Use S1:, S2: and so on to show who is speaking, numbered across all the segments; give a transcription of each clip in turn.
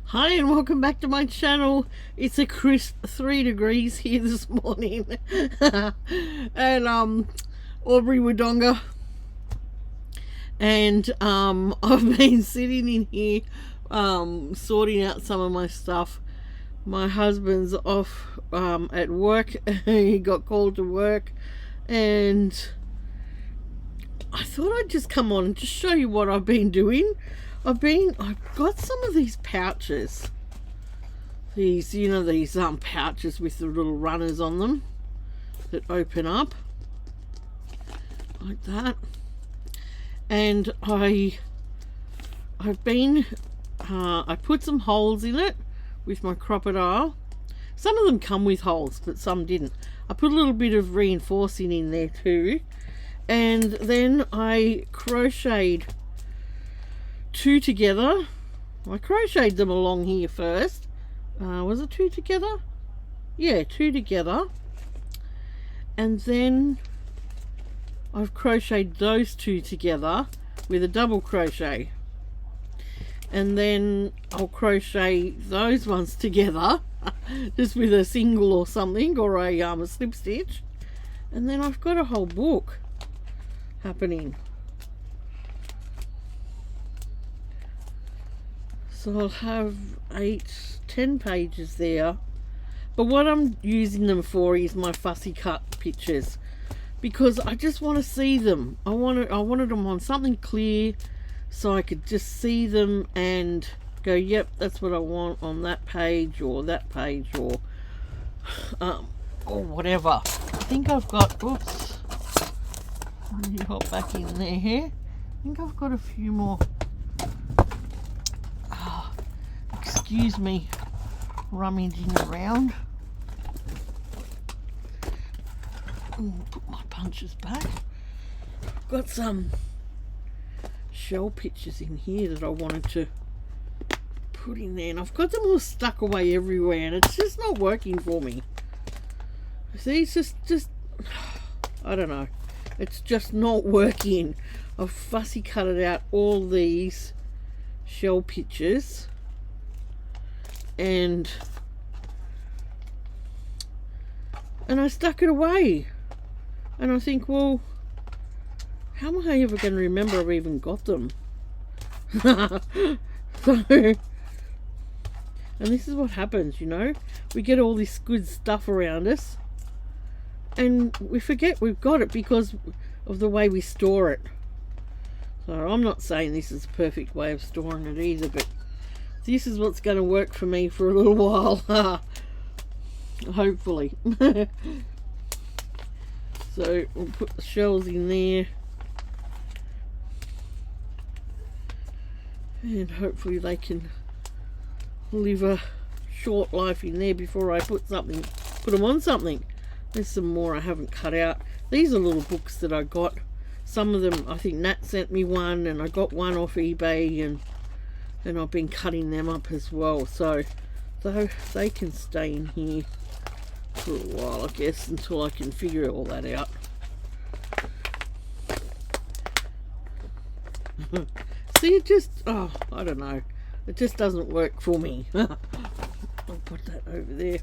S1: Hi and welcome back to my channel. It's a crisp 3 degrees here this morning. And Aubrey Wodonga. And I've been sitting in here sorting out some of my stuff. My husband's off at work. He got called to work, and I thought I'd just come on and just show you what I've been doing. I've got some of these pouches. These pouches with the little runners on them that open up like that. And I put some holes in it with my crocodile. Some of them come with holes, but some didn't. I put a little bit of reinforcing in there too. And then I crocheted two together. I crocheted them along here first. Was it two together? Yeah, two together. And then I've crocheted those two together with a double crochet. And then I'll crochet those ones together just with a single or something, or a slip stitch. And then I've got a whole book happening. So I'll have 10 pages there. But what I'm using them for is my fussy cut pictures, because I just want to see them. I wanted them on something clear so I could just see them and go, yep, that's what I want on that page or that page, or whatever. I think I've got, oops, let me hop back in there here. I think I've got a few more. Excuse me rummaging around. Put my punches back. I've got some shell pictures in here that I wanted to put in there, and I've got them all stuck away everywhere, and it's just not working for me. See, it's just I don't know, it's just not working. I've fussy cut it out, all these shell pictures, and I stuck it away, and I think, well, how am I ever going to remember I've even got them? And this is what happens, you know, we get all this good stuff around us and we forget we've got it because of the way we store it. So I'm not saying this is a perfect way of storing it either, but this is what's going to work for me for a little while. Hopefully. So we'll put the shells in there, and hopefully they can live a short life in there before I put them on something. There's some more I haven't cut out. These are little books that I got. Some of them, I think Nat sent me one, and I got one off eBay, and I've been cutting them up as well. So they can stay in here for a while, I guess, until I can figure all that out. See, it just, I don't know, it just doesn't work for me. I'll put that over there.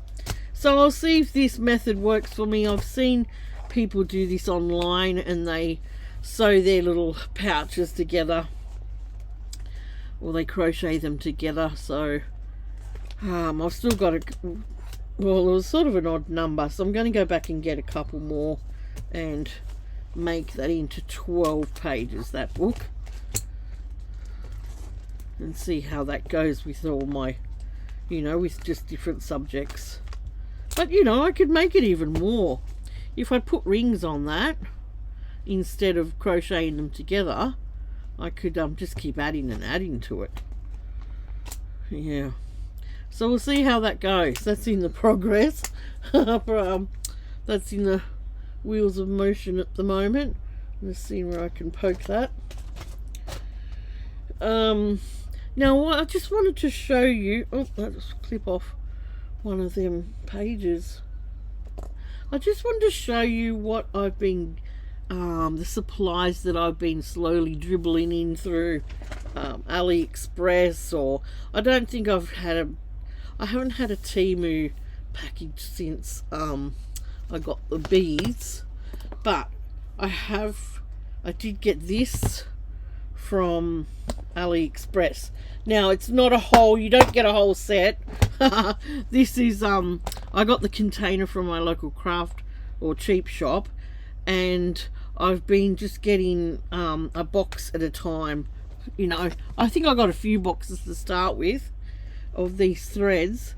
S1: So I'll see if this method works for me. I've seen people do this online, and they sew their little pouches together, or they crochet them together. So I've still got well, it was sort of an odd number, so I'm going to go back and get a couple more and make that into 12 pages, that book, and see how that goes with all my, with just different subjects. But I could make it even more if I put rings on that instead of crocheting them together. I could just keep adding and adding to it. Yeah, so we'll see how that goes. That's in the progress. That's in the wheels of motion at the moment. Let's see where I can poke that. Now I just wanted to show you, let's clip off one of them pages. I just wanted to show you what I've been the supplies that I've been slowly dribbling in through AliExpress, or I don't think I haven't had a Temu package since I got the beads, but I did get this from AliExpress. Now it's not a whole, you don't get a whole set. This is I got the container from my local craft or cheap shop, and I've been just getting a box at a time. You know, I think I got a few boxes to start with of these threads.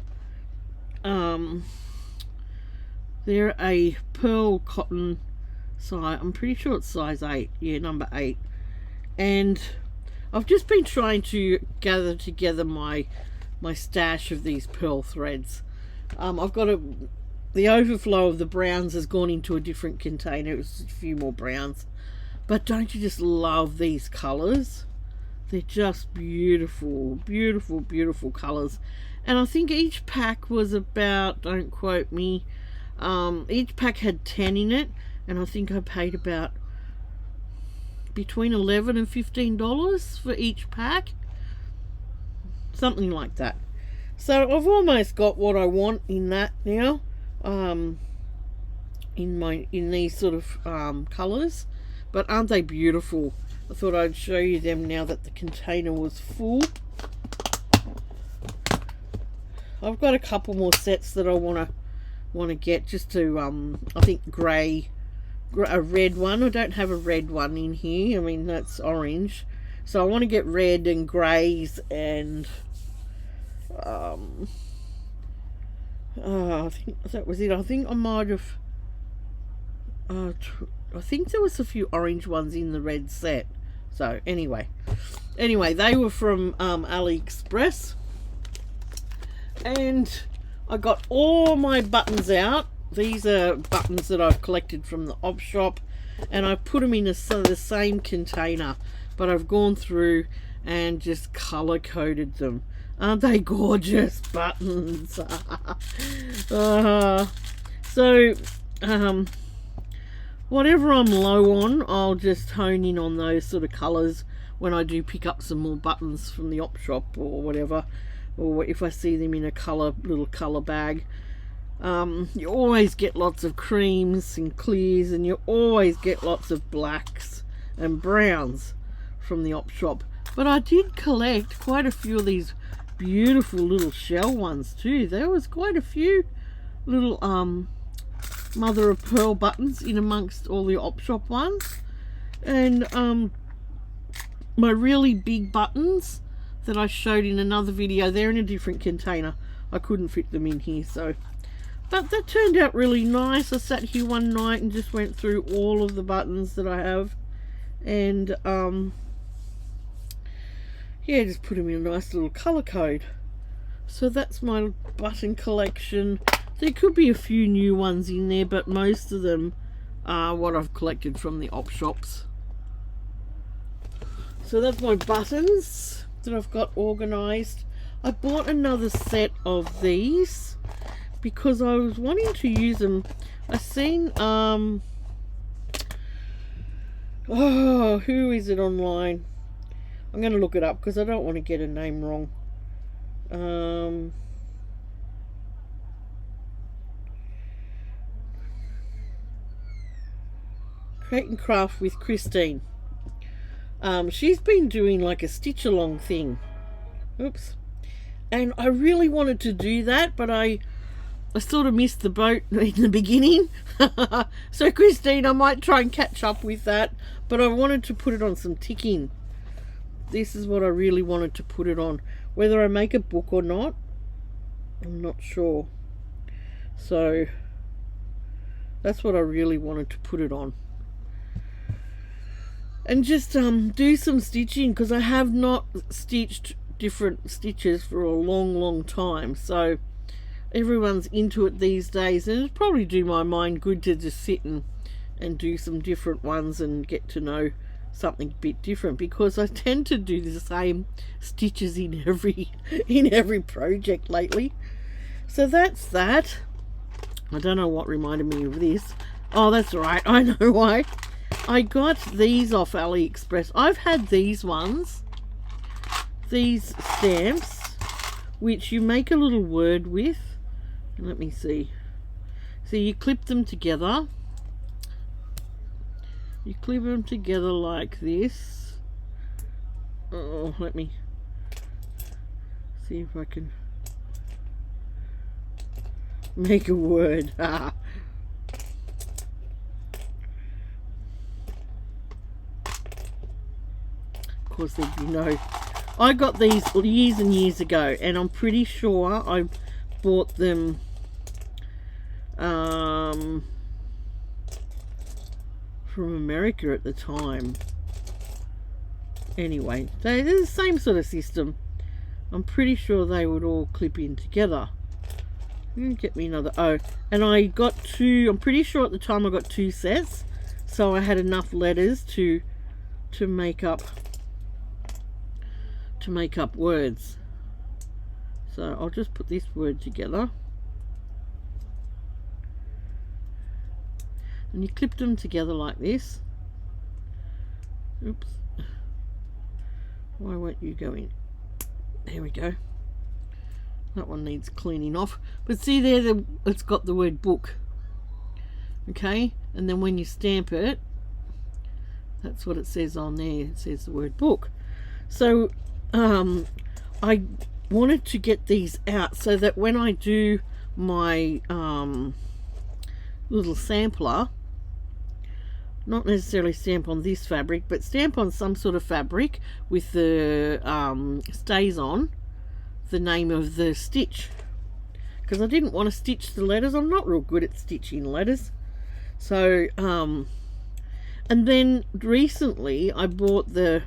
S1: They're a pearl cotton size, I'm pretty sure it's size 8, yeah, number 8. And I've just been trying to gather together my stash of these pearl threads. I've got the overflow of the browns has gone into a different container. It was a few more browns. But don't you just love these colours? They're just beautiful, beautiful, beautiful colours. And I think each pack was about, don't quote me, each pack had 10 in it, and I think I paid about between $11 and $15 for each pack, something like that. So I've almost got what I want in that now, in these sort of colours. But aren't they beautiful? I thought I'd show you them now that the container was full. I've got a couple more sets that I want to get, just to I think a red one. I don't have a red one in here. I mean, that's orange, so I want to get red and greys, and I think that was it. I think I might have I think there was a few orange ones in the red set. So anyway, they were from AliExpress, and I got all my buttons out. These are buttons that I've collected from the op shop, and I put them in the same container, but I've gone through and just color coded them. Aren't they gorgeous buttons? So whatever I'm low on, I'll just hone in on those sort of colors when I do pick up some more buttons from the op shop or whatever, or if I see them in a little color bag. You always get lots of creams and clears, and you always get lots of blacks and browns from the op shop. But I did collect quite a few of these beautiful little shell ones too. There was quite a few little mother of pearl buttons in amongst all the op shop ones. And my really big buttons that I showed in another video, they're in a different container. I couldn't fit them in here, so. But that turned out really nice. I sat here one night and just went through all of the buttons that I have, and yeah, just put them in a nice little color code. So that's my button collection. There could be a few new ones in there, but most of them are what I've collected from the op shops. So that's my buttons that I've got organized. I bought another set of these because I was wanting to use them. I seen who is it online? I'm going to look it up because I don't want to get a name wrong. Create and Craft with Christine. She's been doing like a stitch along thing. Oops. And I really wanted to do that, but I sort of missed the boat in the beginning. So Christine, I might try and catch up with that, but I wanted to put it on some ticking. This is what I really wanted to put it on. Whether I make a book or not, I'm not sure. So that's what I really wanted to put it on. And just do some stitching, because I have not stitched different stitches for a long time. So everyone's into it these days, and it'd probably do my mind good to just sit and do some different ones and get to know something a bit different, because I tend to do the same stitches in every project lately. So that's that. I don't know what reminded me of this. Oh, that's right, I know why. I got these off AliExpress. I've had these ones, these stamps, which you make a little word with. Let me see. So you clip them together. You clip them together like this. Oh, let me see if I can make a word. Of course there'd be no... I got these years and years ago, and I'm pretty sure I bought them from America at the time. Anyway, they're the same sort of system. I'm pretty sure they would all clip in together. Get me another. Oh, and I got two. I'm pretty sure at the time I got 2 sets, so I had enough letters to make up words. So I'll just put this word together, and you clip them together like this. Oops, why won't you go in? There we go. That one needs cleaning off, but see there, it's got the word book. Okay, and then when you stamp it, that's what it says on there. It says the word book. So I wanted to get these out so that when I do my little sampler, not necessarily stamp on this fabric, but stamp on some sort of fabric with the stays on the name of the stitch, because I didn't want to stitch the letters. I'm not real good at stitching letters. So and then recently I bought the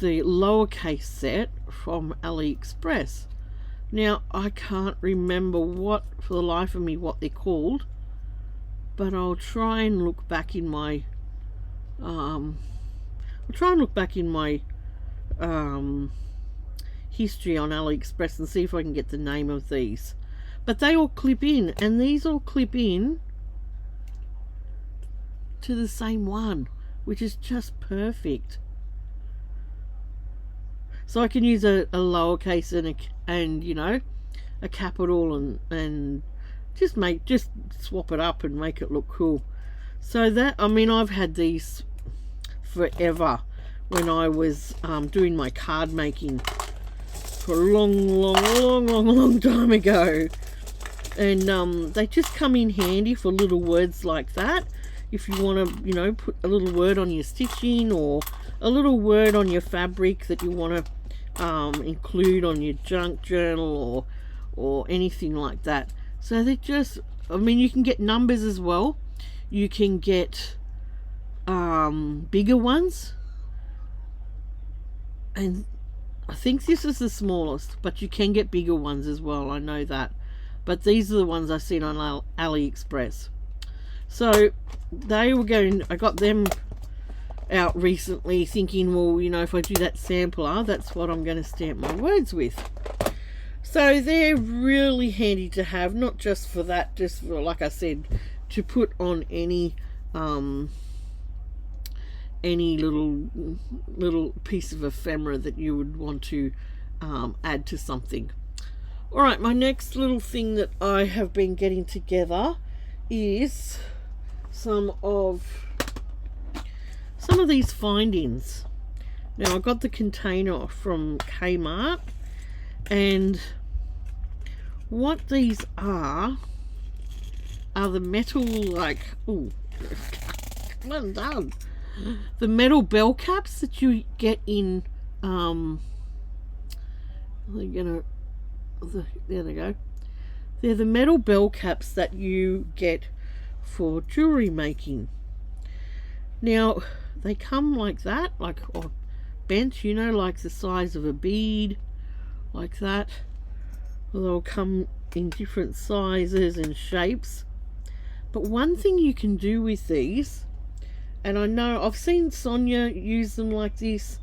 S1: lowercase set from AliExpress. Now I can't remember for the life of me what they're called, but I'll try and look back in my history on AliExpress and see if I can get the name of these. But they all clip in, and these all clip in to the same one, which is just perfect. So I can use a lowercase and you know, a capital and just swap it up and make it look cool. So that, I mean, I've had these forever when I was doing my card making for a long time ago, and they just come in handy for little words like that. If you want to, you know, put a little word on your stitching, or a little word on your fabric that you want to include on your junk journal, or anything like that. So they just, I mean, you can get numbers as well. You can get bigger ones, and I think this is the smallest, but you can get bigger ones as well, I know that. But these are the ones I've seen on AliExpress. So they were going, I got them out recently thinking, well, you know, if I do that sampler, that's what I'm going to stamp my words with. So they're really handy to have, not just for that, just for, like I said, to put on any little piece of ephemera that you would want to add to something. All right, my next little thing that I have been getting together is some of these findings. Now I got the container from Kmart, and what these are the metal, like, oh, well done, the metal bell caps that you get in there they go. They're the metal bell caps that you get for jewelry making. Now they come like that, like, or bent, you know, like the size of a bead, like that. They'll come in different sizes and shapes. But one thing you can do with these, and I know I've seen Sonia use them like this,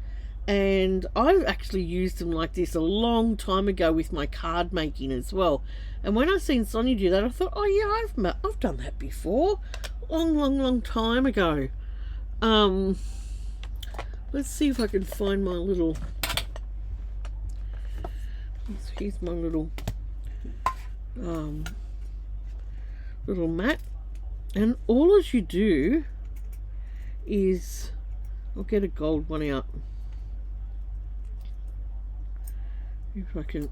S1: and I've actually used them like this a long time ago with my card making as well. And when I seen Sonia do that, I thought, oh yeah, I've done that before, long time ago. let's see if I can find my little, here's my little little mat, and all as you do is, I'll get a gold one out if I can.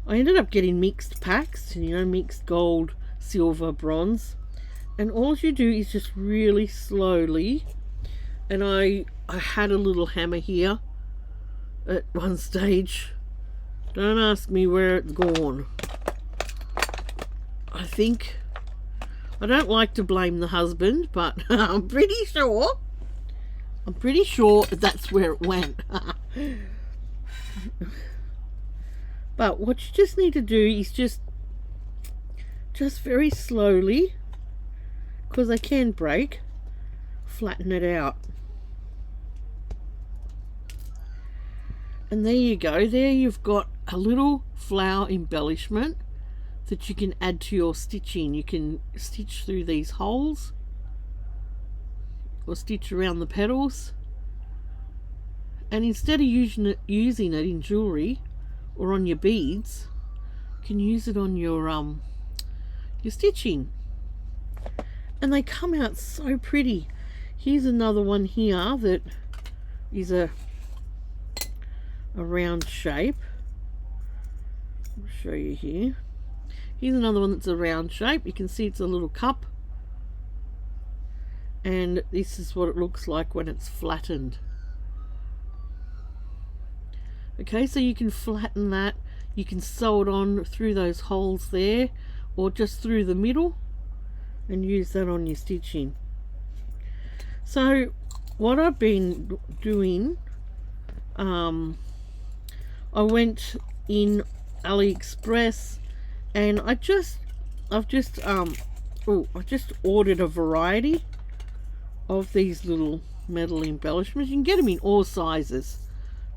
S1: I ended up getting mixed packs, you know, mixed gold, silver, bronze, and all you do is just really slowly, and I had a little hammer here at one stage. Don't ask me where it's gone. I don't like to blame the husband, but I'm pretty sure that's where it went. But what you just need to do is just very slowly, because they can break, flatten it out. And there you go. There you've got a little flower embellishment that you can add to your stitching. You can stitch through these holes or stitch around the petals, and instead of using it in jewelry or on your beads, you can use it on your stitching, and they come out so pretty. Here's another one here that is a round shape. I'll show you here. Here's another one that's a round shape. You can see it's a little cup, and this is what it looks like when it's flattened. Okay, so you can flatten that, you can sew it on through those holes there, or just through the middle, and use that on your stitching. So what I've been doing, I went in AliExpress, and I just ordered a variety of these little metal embellishments. You can get them in all sizes.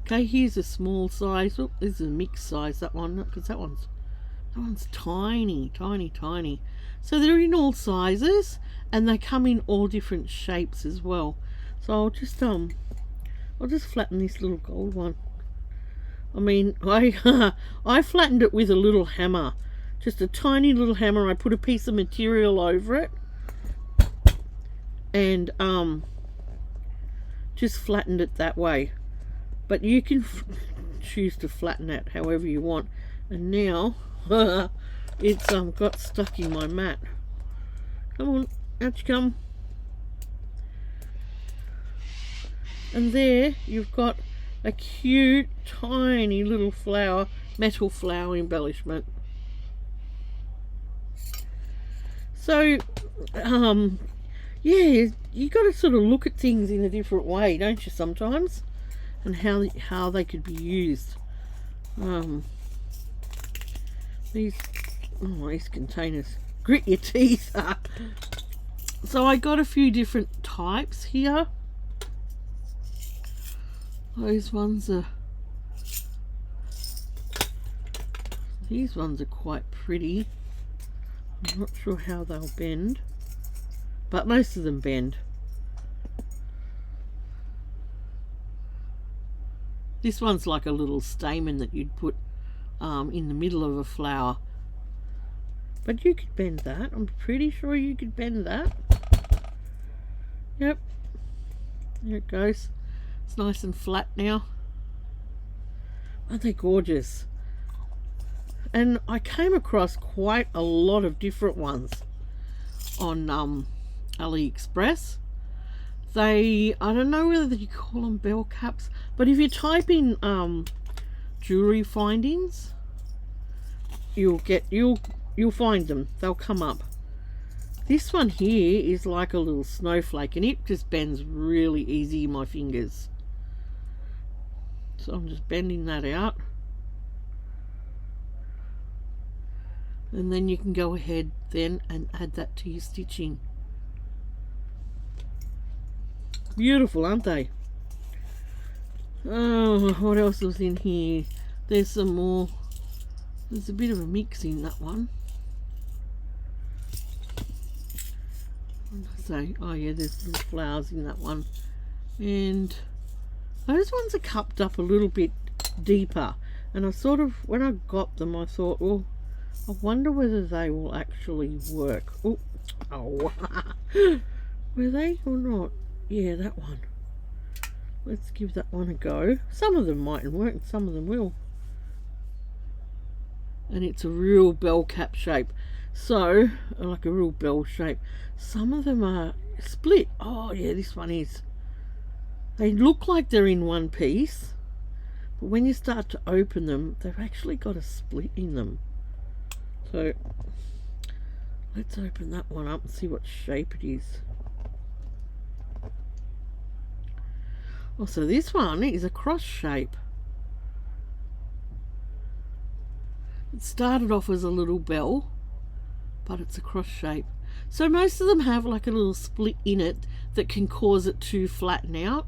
S1: Okay, here's a small size. Oh, this is a mixed size, that one, because that one's tiny, tiny, tiny. So they're in all sizes, and they come in all different shapes as well. So I'll just flatten this little gold one. I mean, I flattened it with a little hammer, just a tiny little hammer. I put a piece of material over it, and just flattened it that way. But you can choose to flatten it however you want. And now it's got stuck in my mat. Come on, out you come. And there you've got a cute tiny little flower, metal flower embellishment. So yeah, you got to sort of look at things in a different way, don't you, sometimes, and how they could be used. These containers grit your teeth. So I got a few different types here. These ones are quite pretty. I'm not sure how they'll bend, but most of them bend. This one's like a little stamen that you'd put in the middle of a flower. But you could bend that. I'm pretty sure you could bend that. Yep. There it goes. It's nice and flat now. Aren't they gorgeous? And I came across quite a lot of different ones on AliExpress. I don't know whether you call them bell caps, but if you type in jewelry findings, you'll find them. They'll come up. This one here is like a little snowflake, and it just bends really easy in my fingers. So I'm just bending that out, and then you can go ahead then and add that to your stitching. Beautiful, aren't they? Oh, what else was in here? There's some more. There's a bit of a mix in that one. So, oh yeah, there's little flowers in that one. And those ones are cupped up a little bit deeper. And I sort of, when I got them, I thought, well, I wonder whether they will actually work. Oh, oh. Were they or not? Yeah, that one. Let's give that one a go. Some of them mightn't work and some of them will. And it's a real bell cap shape. So, like a real bell shape. Some of them are split. Oh yeah, this one is. They look like they're in one piece. But when you start to open them, they've actually got a split in them. So, let's open that one up and see what shape it is. Also, this one is a cross shape. It started off as a little bell, but it's a cross shape. So most of them have like a little split in it that can cause it to flatten out,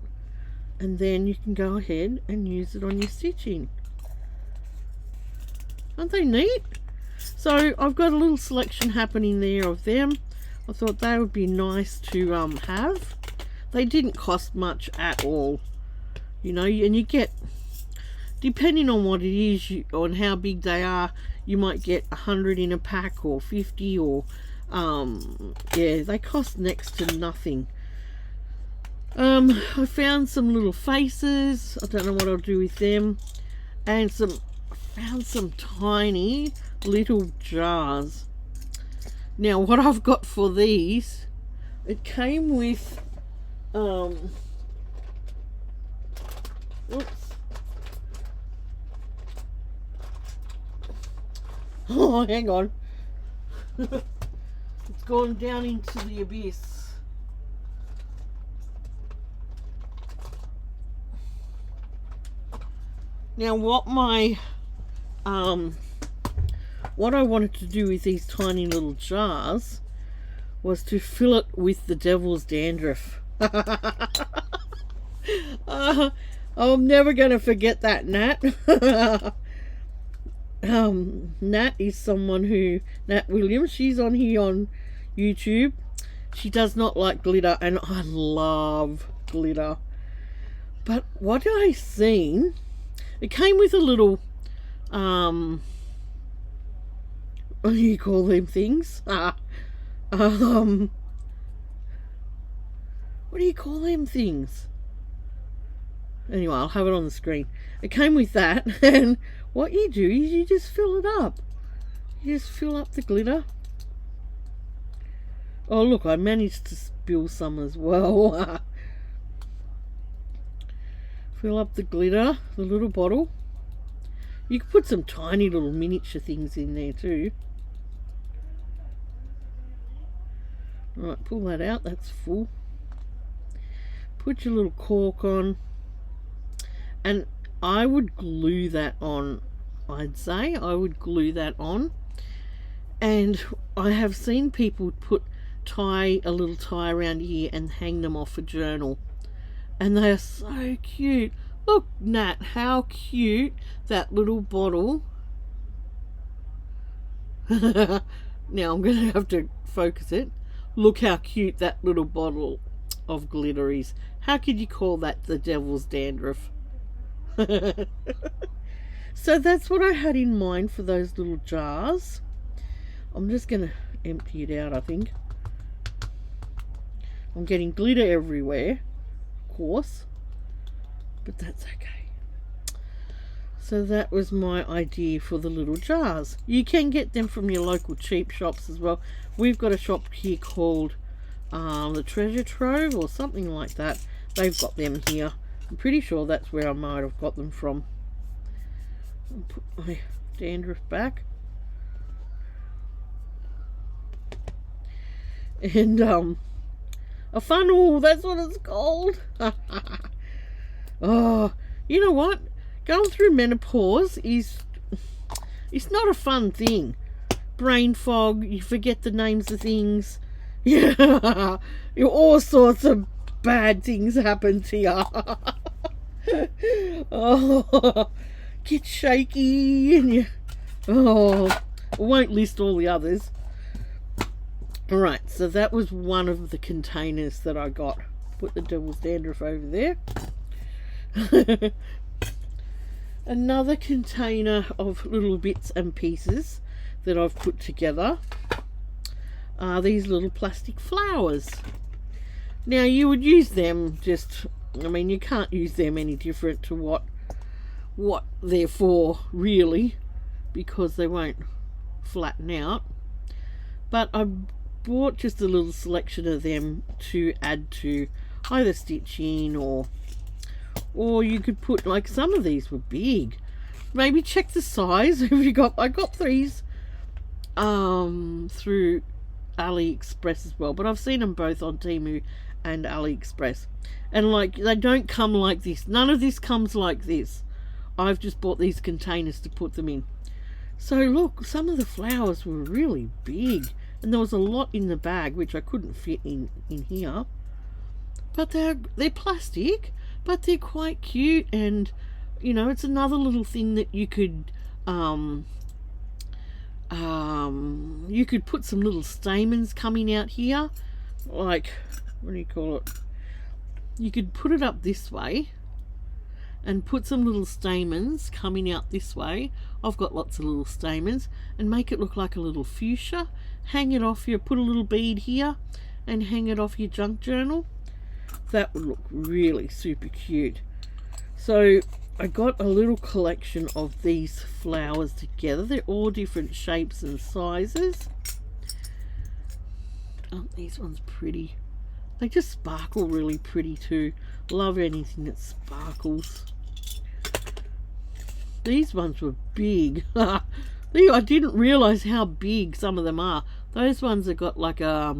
S1: and then you can go ahead and use it on your stitching. Aren't they neat? So I've got a little selection happening there of them. I thought they would be nice to have. They didn't cost much at all, you know, and you get, depending on what it is, on how big they are, you might get 100 in a pack or 50 or, yeah, they cost next to nothing. I found some little faces. I don't know what I'll do with them. And I found some tiny little jars. Now, what I've got for these, it came with, oops. Oh, hang on. It's gone down into the abyss. Now, what I wanted to do with these tiny little jars was to fill it with the devil's dandruff. I'm never going to forget that, Nat. Nat is someone who, Nat Williams, she's on here on YouTube. She does not like glitter, and I love glitter. But what I seen, it came with a little, what do you call them things? What do you call them things? Anyway, I'll have it on the screen. It came with that, and what you do is you just fill it up. You just fill up the glitter. Oh look, I managed to spill some as well. Fill up the glitter, the little bottle. You can put some tiny little miniature things in there too. Right, pull that out, that's full. Put your little cork on. And I would glue that on, I'd say. I would glue that on. And I have seen people tie a little tie around here and hang them off a journal. And they are so cute. Look, Nat, how cute that little bottle. Now I'm going to have to focus it. Look how cute that little bottle of glitter is. How could you call that the devil's dandruff? So that's what I had in mind for those little jars. I'm just going to empty it out, I think. I'm getting glitter everywhere, of course, but that's okay. So that was my idea for the little jars. You can get them from your local cheap shops as well. We've got a shop here called the Treasure Trove or something like that. They've got them here. I'm pretty sure that's where I might have got them from. I'll put my dandruff back. And a funnel, that's what it's called. Oh, you know what? Going through menopause it's not a fun thing. Brain fog, you forget the names of things. Yeah, all sorts of bad things happen to you. Oh, get shaky and I won't list all the others. Alright, so that was one of the containers that I got. Put the devil's dandruff over there. Another container of little bits and pieces that I've put together are these little plastic flowers. Now you would use them just, I mean, you can't use them any different to what they're for really, because they won't flatten out. But I bought just a little selection of them to add to either stitching, or you could put, like, some of these were big. Maybe check the size. If you got, I got these through AliExpress as well, but I've seen them both on Temu and AliExpress, and like, they don't come like this. None of this comes like this. I've just bought these containers to put them in. So look, some of the flowers were really big, and there was a lot in the bag which I couldn't fit in here. But they're plastic, but they're quite cute, and you know, it's another little thing that you could put some little stamens coming out here, like, what do you call it? You could put it up this way and put some little stamens coming out this way. I've got lots of little stamens, and make it look like a little fuchsia. Hang it off your, put a little bead here and hang it off your junk journal. That would look really super cute. So I got a little collection of these flowers together. They're all different shapes and sizes. Oh, these ones pretty. They just sparkle really pretty too. Love anything that sparkles. These ones were big. I didn't realize how big some of them are. Those ones have got like a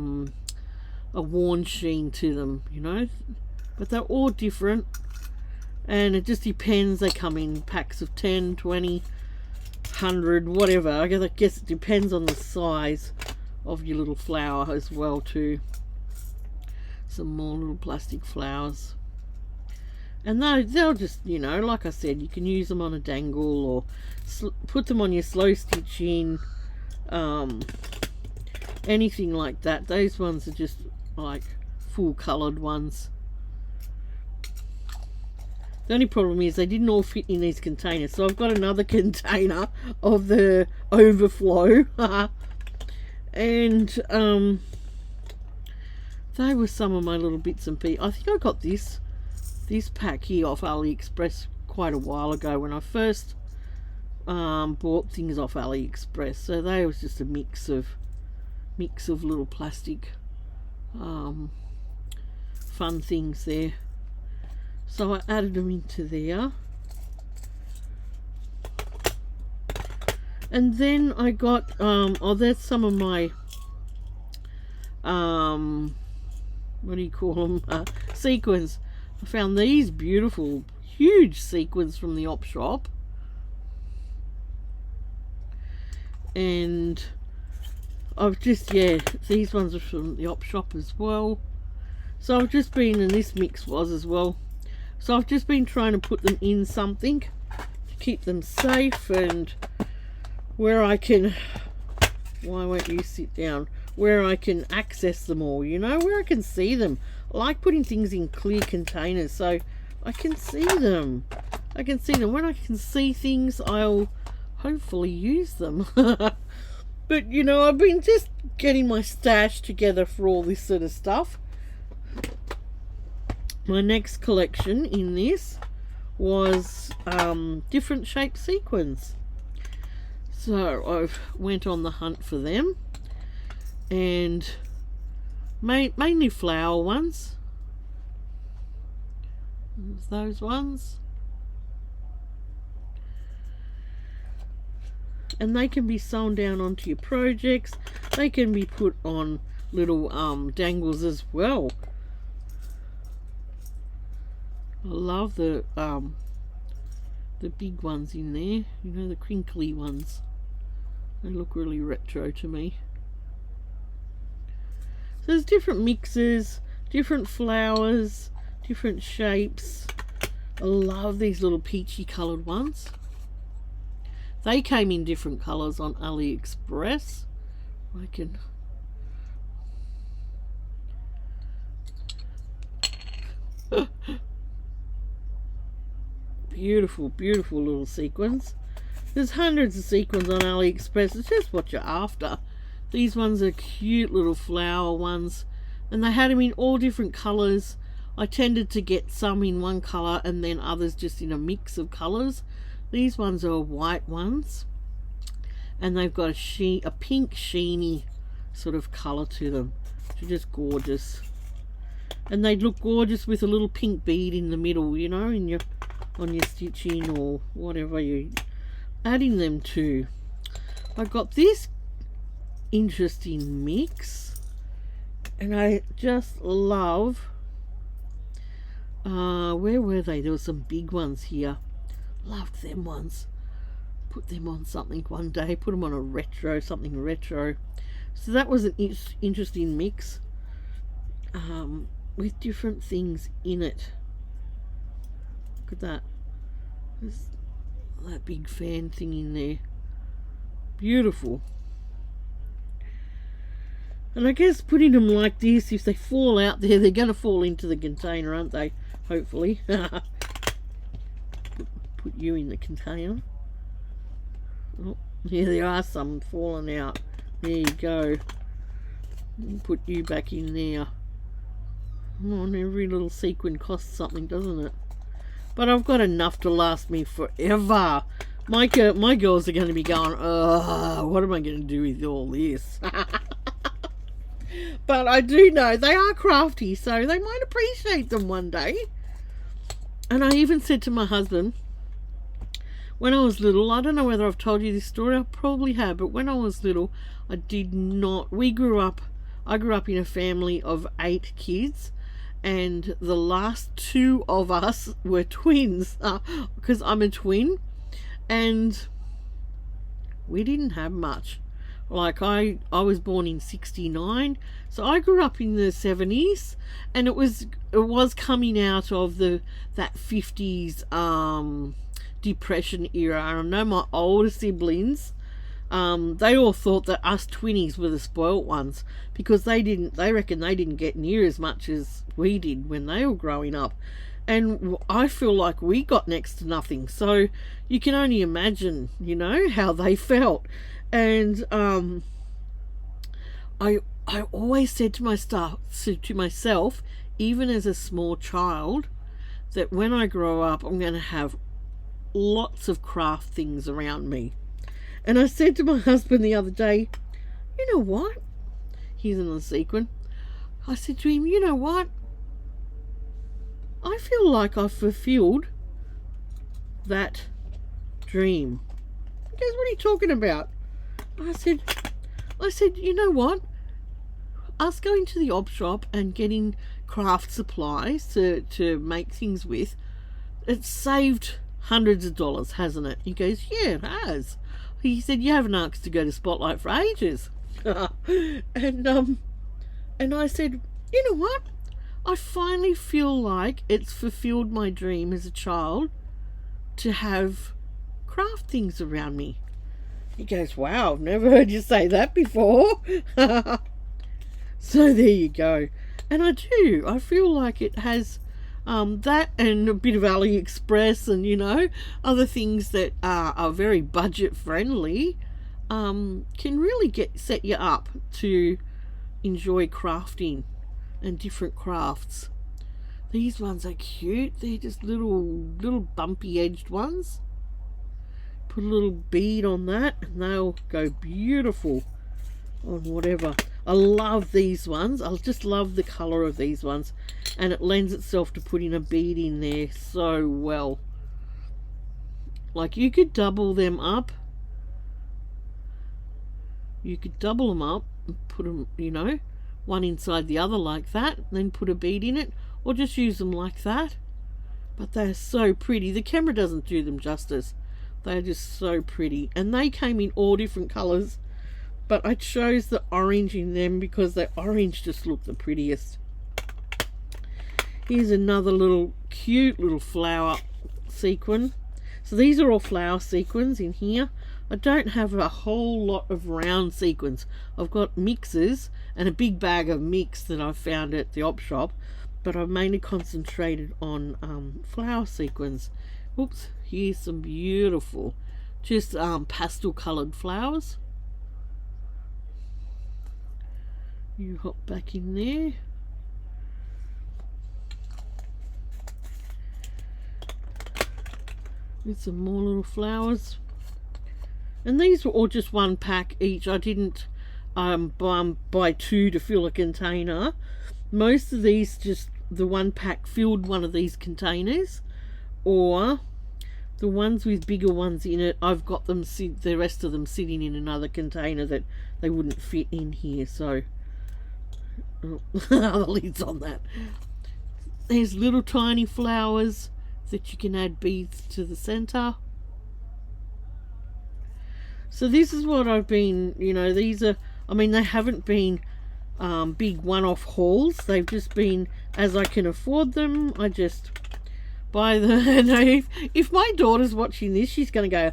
S1: worn sheen to them, you know, but they're all different, and it just depends. They come in packs of 10, 20, 100, whatever. I guess it depends on the size of your little flower as well too. Some more little plastic flowers, and they'll just, you know, like I said, you can use them on a dangle or put them on your slow stitching, anything like that. Those ones are just like full colored ones. The only problem is they didn't all fit in these containers, so I've got another container of the overflow. And they were some of my little bits and pieces. I think I got this pack here off AliExpress quite a while ago when I first bought things off AliExpress. So they was just a mix of little plastic fun things there. So I added them into there. And then I got oh, that's some of my what do you call them, sequins. I found these beautiful huge sequins from the op shop, and I've just, yeah, these ones are from the op shop as well. So I've just been, and this mix was as well, so I've just been trying to put them in something to keep them safe, and where I can, why won't you sit down, where I can access them all, you know, where I can see them. I like putting things in clear containers so I can see them. I can see them. When I can see things, I'll hopefully use them. But you know, I've been just getting my stash together for all this sort of stuff. My next collection in this was different shaped sequins. So I've went on the hunt for them, and mainly flower ones. There's those ones, and they can be sewn down onto your projects. They can be put on little dangles as well. I love the big ones in there, you know, the crinkly ones. They look really retro to me. So there's different mixes, different flowers, different shapes. I love these little peachy coloured ones. They came in different colours on AliExpress. I can Beautiful, beautiful little sequins. There's hundreds of sequins on AliExpress. It's just what you're after. These ones are cute little flower ones, and they had them in all different colours. I tended to get some in one colour and then others just in a mix of colours. These ones are white ones, and they've got a pink sheeny sort of colour to them. They're just gorgeous, and they look gorgeous with a little pink bead in the middle, you know, in your on your stitching or whatever you're adding them to. I got this interesting mix, and I just love where were they? There were some big ones here. Loved them ones. Put them on something one day, put them on a retro, something retro. So that was an interesting mix with different things in it. Look at that. There's that big fan thing in there. Beautiful. And I guess putting them like this, if they fall out there, they're going to fall into the container, aren't they? Hopefully. Put you in the container. Oh, yeah, there are some falling out. There you go. Put you back in there. Oh, and every little sequin costs something, doesn't it? But I've got enough to last me forever. My girls are going to be going, what am I going to do with all this? But I do know they are crafty, so they might appreciate them one day. And I even said to my husband, when I was little, I don't know whether I've told you this story, I probably have, but when I was little, I grew up in a family of 8 kids, and the last 2 of us were twins, because I'm a twin, and we didn't have much. Like I was born in 69, so I grew up in the 70s, and it was coming out of that 50s depression era. I know my older siblings, they all thought that us twinnies were the spoilt ones, because they reckon they didn't get near as much as we did when they were growing up, and I feel like we got next to nothing. So you can only imagine, you know, how they felt. And I always said to myself, even as a small child, that when I grow up, I'm going to have lots of craft things around me. And I said to my husband the other day, you know what? He's in the sequin. I said to him, you know what? I feel like I've fulfilled that dream. He goes, what are you talking about? I said, you know what? Us going to the op shop and getting craft supplies to make things with, it's saved hundreds of dollars, hasn't it? He goes, yeah, it has. He said, you haven't asked to go to Spotlight for ages. And I said, you know what? I finally feel like it's fulfilled my dream as a child to have craft things around me. He goes, wow, I've never heard you say that before. So there you go. And I do. I feel like it has that and a bit of AliExpress and, you know, other things that are very budget friendly can really set you up to enjoy crafting and different crafts. These ones are cute. They're just little bumpy edged ones. Put a little bead on that and they'll go beautiful on whatever. I love these ones. I just love the colour of these ones, and it lends itself to putting a bead in there so well. Like you could double them up. You could double them up and put them, you know, one inside the other like that, then put a bead in it, or just use them like that. But they're so pretty. The camera doesn't do them justice. They're just so pretty, and they came in all different colours, but I chose the orange in them because the orange just looked the prettiest. Here's another little cute little flower sequin. So these are all flower sequins in here. I don't have a whole lot of round sequins. I've got mixes and a big bag of mix that I found at the op shop, but I've mainly concentrated on flower sequins. Oops, here's some beautiful, just pastel colored flowers. You hop back in there. With some more little flowers. And these were all just one pack each. I didn't buy two to fill a container. Most of these, just the one pack filled one of these containers, or the ones with bigger ones in it, I've got them, the rest of them sitting in another container that they wouldn't fit in here. So the lid's on that. There's little tiny flowers that you can add beads to the center. So this is what I've been, you know, these are, I mean, they haven't been big one-off hauls. They've just been as I can afford them. I just buy the, if my daughter's watching this, she's going to go,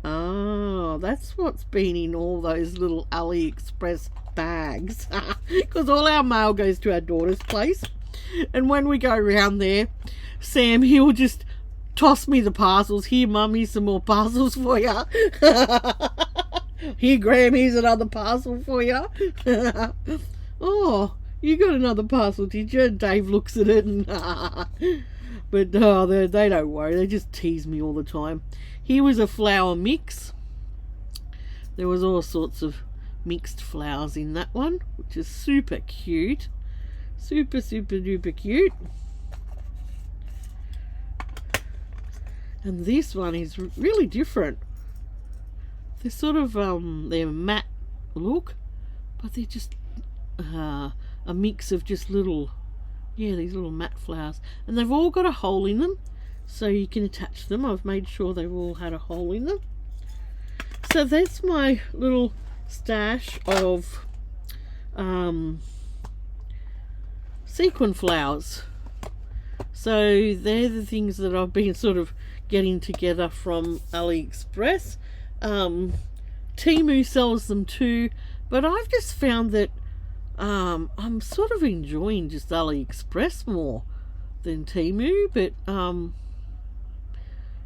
S1: oh, that's what's been in all those little AliExpress bags. Because all our mail goes to our daughter's place. And when we go around there, Sam, he'll just toss me the parcels. Here, Mum, here's some more parcels for you. Here, Graham, here's another parcel for you. Oh, you got another parcel, did you? And Dave looks at it and but they don't worry. They just tease me all the time. Here was a flower mix. There was all sorts of mixed flowers in that one, which is super cute. Super, super duper cute. And this one is really different. They're sort of they're matte look, but they're just a mix of just little, yeah, these little matte flowers, and they've all got a hole in them, so you can attach them. I've made sure they've all had a hole in them. So that's my little stash of sequin flowers. So they're the things that I've been sort of getting together from AliExpress. Temu sells them too, but I've just found that I'm sort of enjoying just AliExpress more than Temu, but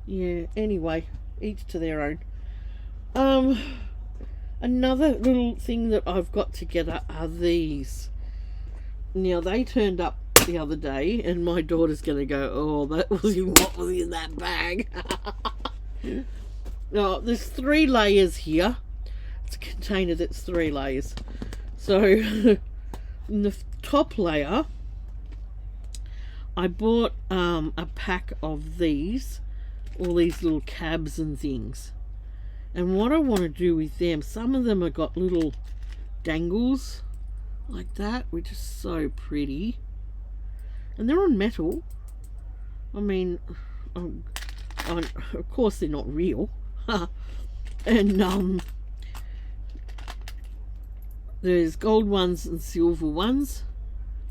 S1: yeah, anyway, each to their own. Another little thing that I've got together are these. Now, they turned up the other day, and my daughter's going to go, oh, that was what was in that bag. Oh, there's 3 layers here. It's a container that's 3 layers. So, in the top layer, I bought a pack of these, all these little cabs and things. And what I want to do with them, some of them have got little dangles like that, which is so pretty. And they're on metal. I mean, of course they're not real. And there's gold ones and silver ones,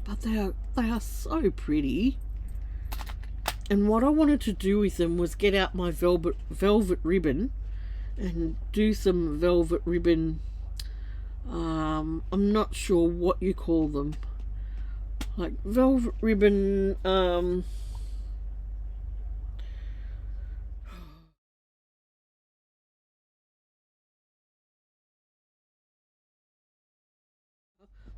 S1: but they are so pretty. And what I wanted to do with them was get out my velvet ribbon and do some velvet ribbon. I'm not sure what you call them, like velvet ribbon.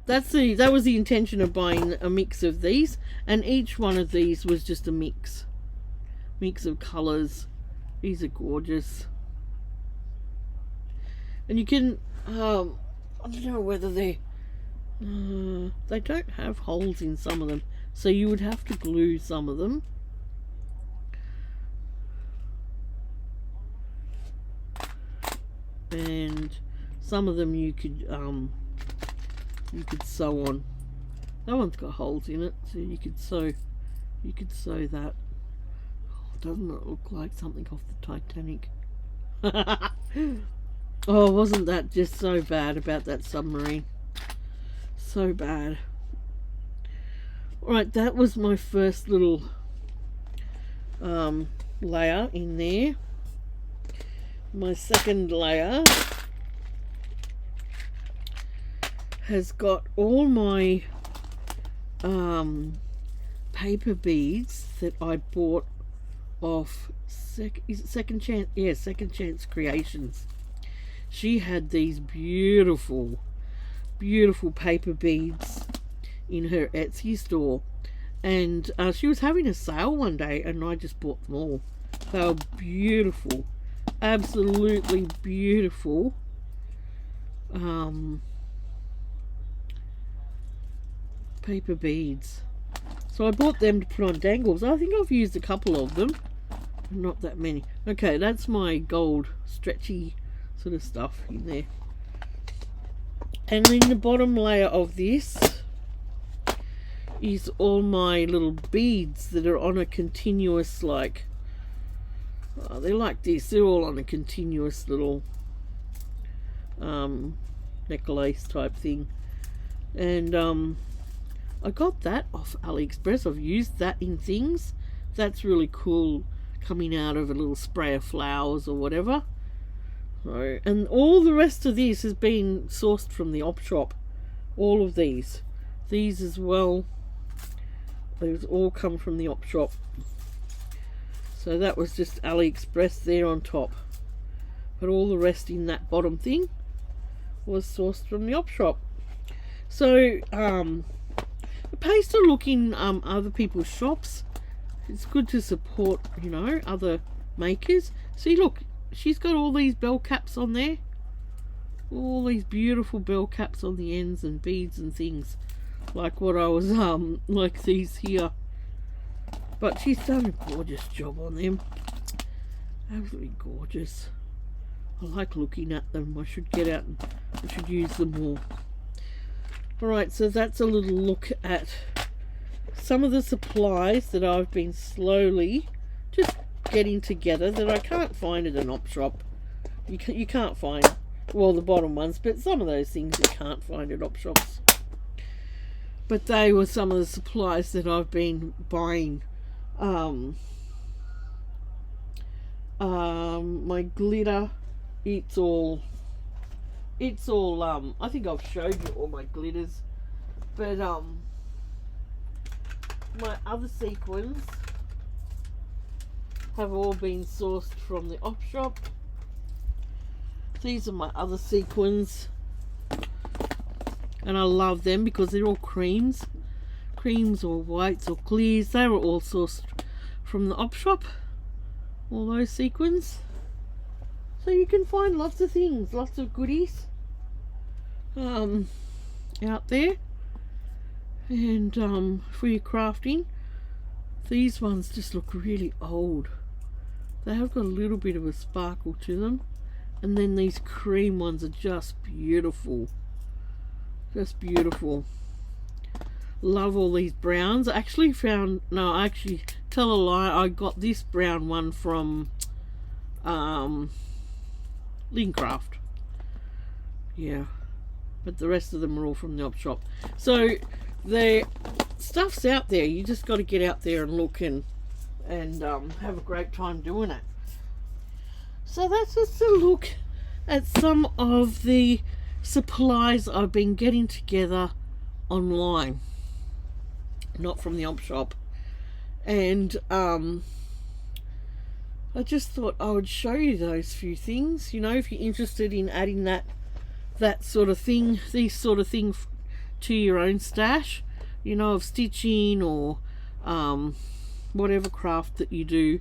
S1: That was the intention of buying a mix of these, and each one of these was just a mix of colors. These are gorgeous, and you can I don't know whether they don't have holes in some of them, so you would have to glue some of them. And some of them you could sew on. That one's got holes in it, so you could sew that. Oh, doesn't it look like something off the Titanic? Oh, wasn't that just so bad about that submarine? So bad. Alright, that was my first little layer in there. My second layer has got all my paper beads that I bought off Second Chance? Yeah, Second Chance Creations. She had these beautiful paper beads in her Etsy store, and she was having a sale one day, and I just bought them all. They were beautiful, absolutely beautiful. Paper beads. So I bought them to put on dangles. I think I've used a couple of them, not that many. Okay, that's my gold stretchy sort of stuff in there. And then the bottom layer of this is all my little beads that are on a continuous, like, they're like this. They're all on a continuous little necklace type thing. And I got that off AliExpress. I've used that in things. That's really cool, coming out of a little spray of flowers or whatever. So, and all the rest of this has been sourced from the op shop. All of these as well, those all come from the op shop. So that was just AliExpress there on top, but all the rest in that bottom thing was sourced from the op shop. So it pays to look in other people's shops. It's good to support, you know, other makers. See, look, she's got all these bell caps on there, all these beautiful bell caps on the ends and beads and things, like what I was like these here. But she's done a gorgeous job on them, absolutely gorgeous. I like looking at them. I should get out and I should use them more. Alright, so that's a little look at some of the supplies that I've been slowly just getting together that I can't find at an op shop. You can't find, well, the bottom ones, but some of those things you can't find at op shops. But they were some of the supplies that I've been buying. My glitter, it's all I think I've showed you all my glitters, but my other sequins have all been sourced from the op shop. These are my other sequins, and I love them because they're all creams or whites or clears. They were all sourced from the op shop, all those sequins. So you can find lots of things, lots of goodies out there. And for your crafting, these ones just look really old. They have got a little bit of a sparkle to them. And then these cream ones are just beautiful. Just beautiful. Love all these browns. I actually found, no, I actually tell a lie, I got this brown one from Lincraft. Yeah, but the rest of them are all from the op shop. So the stuff's out there. You just got to get out there and look and have a great time doing it. So that's just a look at some of the supplies I've been getting together online, not from the op shop. And I just thought I would show you those few things. You know, if you're interested in adding that sort of thing, these sort of things to your own stash, you know, of stitching or whatever craft that you do,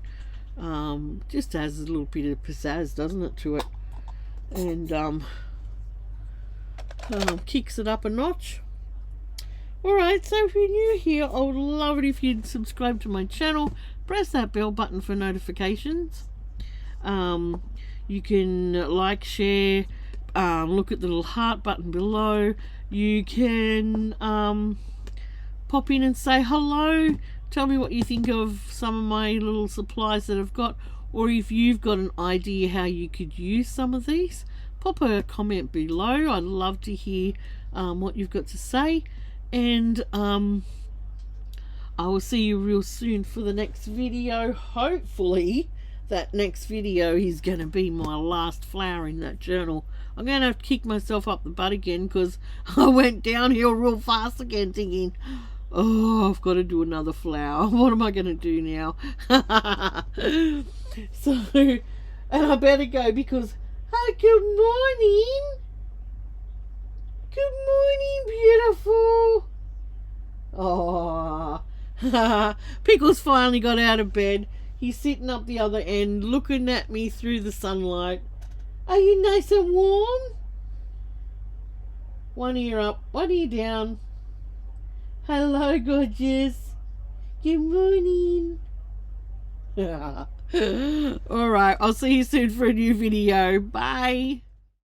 S1: just adds a little bit of pizzazz, doesn't it, to it, and kicks it up a notch. Alright, so if you're new here, I would love it if you'd subscribe to my channel, press that bell button for notifications. You can like, share, look at the little heart button below. You can pop in and say hello, tell me what you think of some of my little supplies that I've got, or if you've got an idea how you could use some of these, pop a comment below. I'd love to hear what you've got to say. And I will see you real soon for the next video. Hopefully that next video is going to be my last flower in that journal. I'm going to have to kick myself up the butt again because I went downhill real fast again, thinking, Oh, I've got to do another flower. What am I going to do now? So, and I better go because, oh, good morning. Good morning, beautiful. Oh, Pickles finally got out of bed. He's sitting up the other end looking at me through the sunlight. Are you nice and warm? One ear up, one ear down. Hello, gorgeous. Good morning. Alright, I'll see you soon for a new video. Bye.